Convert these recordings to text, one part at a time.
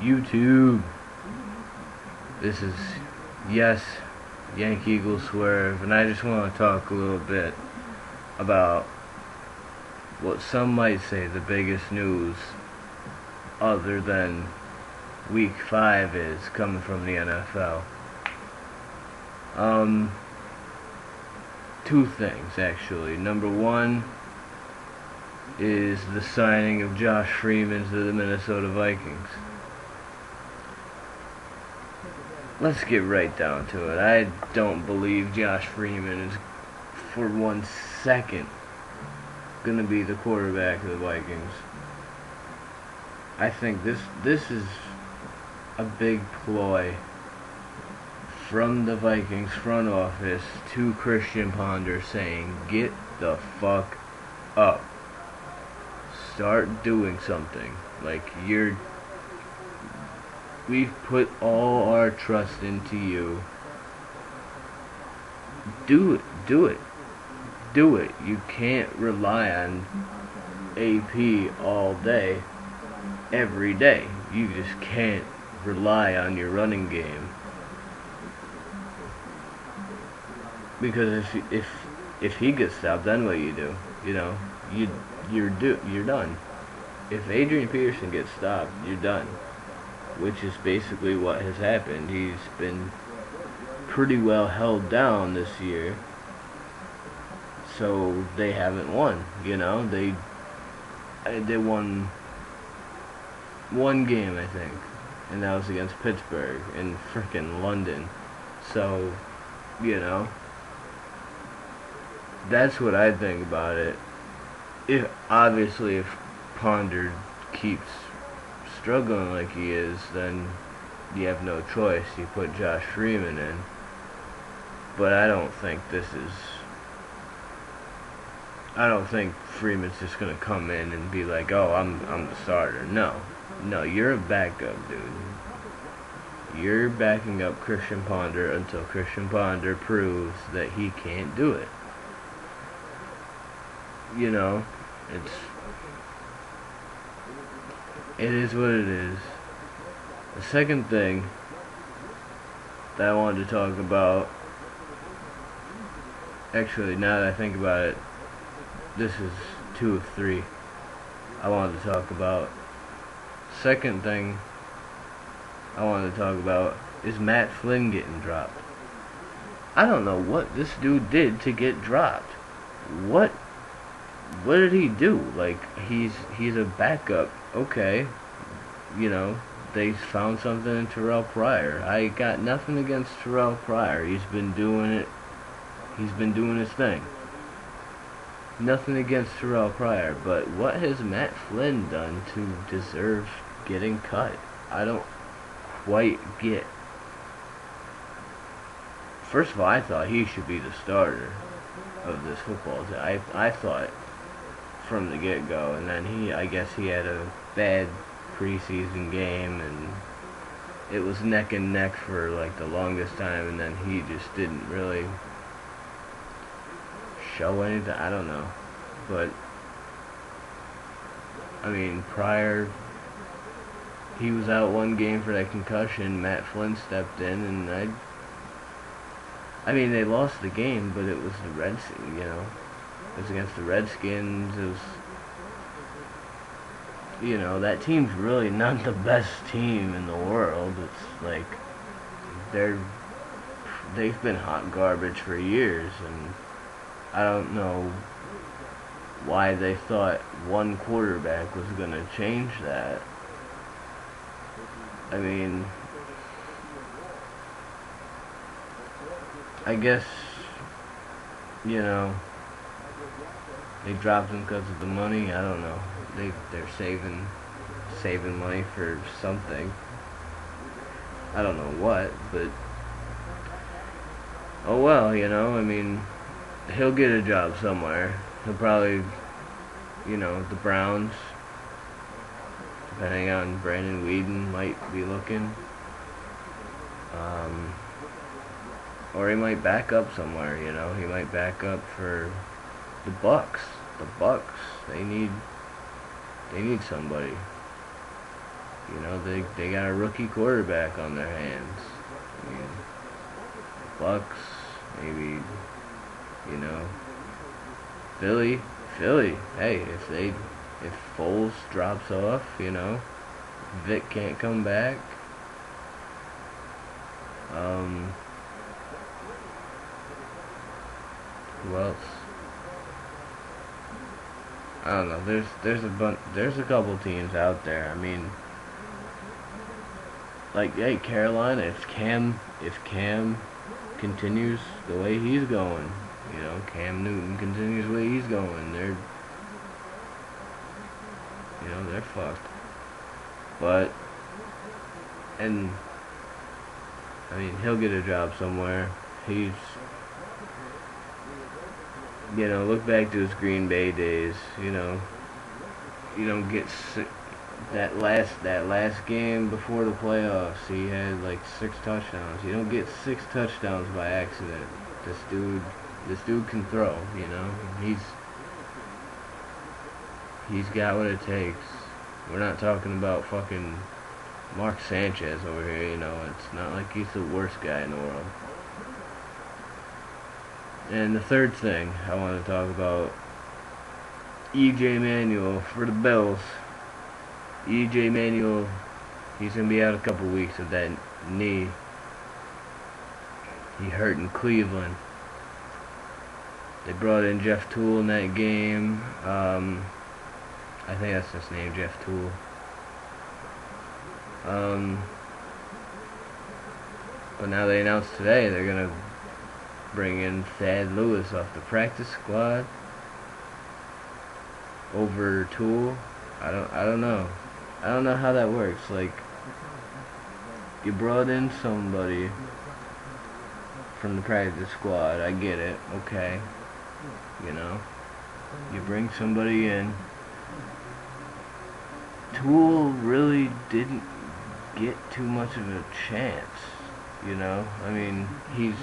YouTube. This is Yankee Eagle Swerve, and I just want to talk a little bit about what some might say the biggest news other than week 5 is coming from the NFL. Two things actually. Number one is the signing of Josh Freeman to the Minnesota Vikings. Let's get right down to it. I don't believe Josh Freeman is for 1 second gonna be the quarterback of the Vikings. I think this is a big ploy from the Vikings front office to Christian Ponder saying, get the fuck up. Start doing something. We've put all our trust into you. Do it. You can't rely on AP all day, every day. You just can't rely on your running game. Because if he gets stopped, then what do? You're done. If Adrian Peterson gets stopped, you're done. Which is basically what has happened. He's been pretty well held down this year, so they haven't won. They won one game, I think, and that was against Pittsburgh in frickin' London. So, that's what I think about it. If Ponder keeps struggling like he is, then you have no choice. You put Josh Freeman in. But I don't think Freeman's just gonna come in and be like, oh, I'm the starter. No, you're a backup, dude. You're backing up Christian Ponder until Christian Ponder proves that he can't do it. It is what it is. The second thing that I wanted to talk about, actually, now that I think about it, this is 2 of 3 I wanted to talk about. Second thing I wanted to talk about is Matt Flynn getting dropped. I don't know what this dude did to get dropped. What did he do? He's a backup. Okay, they found something in Terrell Pryor. I got nothing against Terrell Pryor. He's been doing it. He's been doing his thing. Nothing against Terrell Pryor, but what has Matt Flynn done to deserve getting cut? I don't quite get. First of all, I thought he should be the starter of this football team. I thought from the get-go, and then I guess he had a bad preseason game, and it was neck and neck for the longest time, and then he just didn't really show anything. I don't know, but Pryor, he was out one game for that concussion. Matt Flynn stepped in, and they lost the game, but it was the it was against the Redskins. It was, that team's really not the best team in the world. It's they've been hot garbage for years, and I don't know why they thought one quarterback was gonna change that. I guess, they dropped him because of the money. I don't know. They're saving money for something. I don't know what, but oh well, he'll get a job somewhere. He'll probably, the Browns, depending on Brandon Weeden, might be looking. Or he might back up somewhere, he might back up for the Bucks. The Bucks, they need somebody. You know, they got a rookie quarterback on their hands. I mean, Bucks, maybe, you know, Philly. Hey, if Foles drops off, you know, Vic can't come back. Who else? I don't know. There's a couple teams out there. I mean, like, hey, Carolina. If Cam continues the way he's going, you know, Cam Newton continues the way he's going, they're fucked. But, and I mean, he'll get a job somewhere. He's, you know, look back to his Green Bay days. You know, you don't get sick. That last game before the playoffs, he had like 6 touchdowns. You don't get 6 touchdowns by accident. This dude can throw. You know, he's got what it takes. We're not talking about fucking Mark Sanchez over here. You know, it's not like he's the worst guy in the world. And the third thing I want to talk about, E.J. Manuel for the Bills. E.J. Manuel, he's going to be out a couple weeks with that knee. He hurt in Cleveland. They brought in Jeff Toole in that game. I think that's his name, Jeff Toole. But now they announced today they're going to bring in Thad Lewis off the practice squad over Toole. I don't know. I don't know how that works. Like, you brought in somebody from the practice squad. I get it. Okay. You know, you bring somebody in. Toole really didn't get too much of a chance. You know, I mean, he's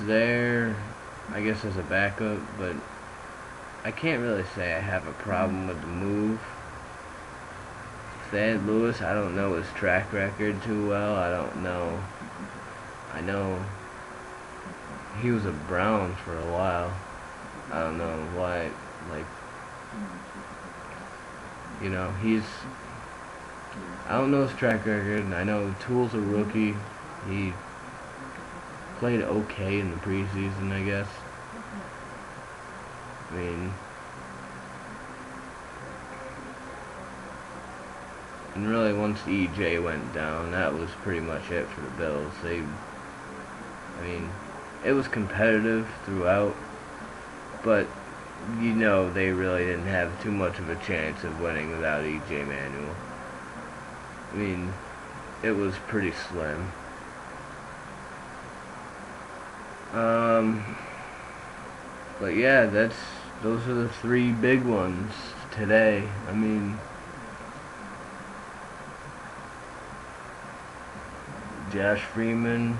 there, I guess, as a backup, but I can't really say I have a problem with the move. Thad Lewis, I don't know his track record too well. I don't know. I know he was a Brown for a while. I don't know why, like, you know, I don't know his track record, and I know Toole's a rookie. He played okay in the preseason, I guess. I mean, and really once EJ went down, that was pretty much it for the Bills. I mean, it was competitive throughout, but you know they really didn't have too much of a chance of winning without EJ Manuel. I mean, it was pretty slim. But yeah, those are the 3 big ones today. I mean, Josh Freeman,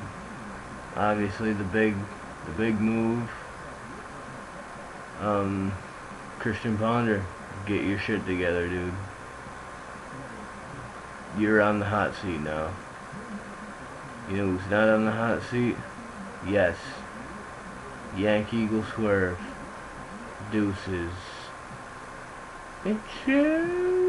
obviously the big move. Christian Ponder, get your shit together, dude. You're on the hot seat now. You know who's not on the hot seat? Yes. Yankee Eagle swerve. Deuces. Bitches.